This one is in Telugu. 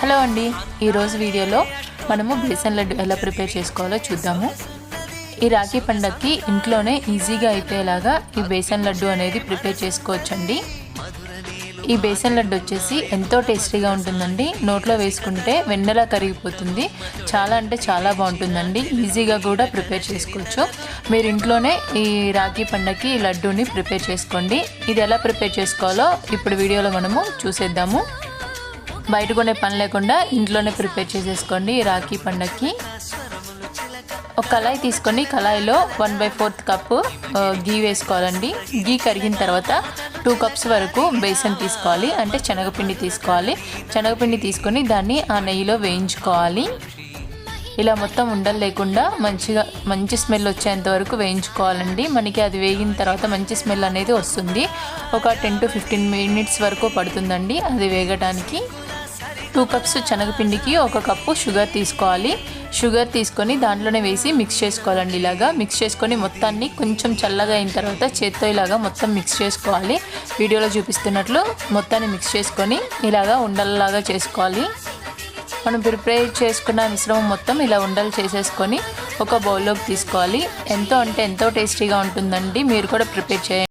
హలో అండి, ఈరోజు వీడియోలో మనము బేసన్ లడ్డు ఎలా ప్రిపేర్ చేసుకోవాలో చూద్దాము. ఈ రాఖీ పండగకి ఇంట్లోనే ఈజీగా అయిపోయేలాగా ఈ బేసన్ లడ్డు అనేది ప్రిపేర్ చేసుకోవచ్చండి. ఈ బేసన్ లడ్డు వచ్చేసి ఎంతో టేస్టీగా ఉంటుందండి. నోట్లో వేసుకుంటే వెన్నెలా కరిగిపోతుంది. చాలా అంటే చాలా బాగుంటుందండి. ఈజీగా కూడా ప్రిపేర్ చేసుకోవచ్చు. మీరు ఇంట్లోనే ఈ రాఖీ పండగకి ఈ లడ్డూని ప్రిపేర్ చేసుకోండి. ఇది ఎలా ప్రిపేర్ చేసుకోవాలో ఇప్పుడు వీడియోలో మనము చూసేద్దాము. బయట కొనే పని లేకుండా ఇంట్లోనే ప్రిపేర్ చేసేసుకోండి. ఈ రాఖీ పండగకి ఒక కళాయి తీసుకొని కళాయిలో 1/4 కప్పు గీ వేసుకోవాలండి. గీ కరిగిన తర్వాత 2 కప్స్ వరకు బేసన్ తీసుకోవాలి, అంటే శనగపిండి తీసుకోవాలి. శనగపిండి తీసుకొని దాన్ని ఆ నెయ్యిలో వేయించుకోవాలి. ఇలా మొత్తం ఉండలు లేకుండా మంచి స్మెల్ వచ్చేంత వరకు వేయించుకోవాలండి. మనకి అది వేగిన తర్వాత మంచి స్మెల్ అనేది వస్తుంది. ఒక 10 to 15 మినిట్స్ వరకు పడుతుందండి అది వేగడానికి. 2 కప్స్ శనగపిండికి 1 కప్పు షుగర్ తీసుకోవాలి. షుగర్ తీసుకొని దాంట్లోనే వేసి మిక్స్ చేసుకోవాలండి. ఇలాగా మిక్స్ చేసుకొని మొత్తాన్ని కొంచెం చల్లగా అయిన తర్వాత చేత్తో ఇలాగా మొత్తం మిక్స్ చేసుకోవాలి. వీడియోలో చూపిస్తున్నట్లు మొత్తాన్ని మిక్స్ చేసుకొని ఇలాగా ఉండలలాగా చేసుకోవాలి. మనం ప్రిపేర్ చేసుకున్న మిశ్రమం మొత్తం ఇలా ఉండలు చేసేసుకొని ఒక బౌల్లోకి తీసుకోవాలి. ఎంతో టేస్టీగా ఉంటుందండి. మీరు కూడా ప్రిపేర్ చేయండి.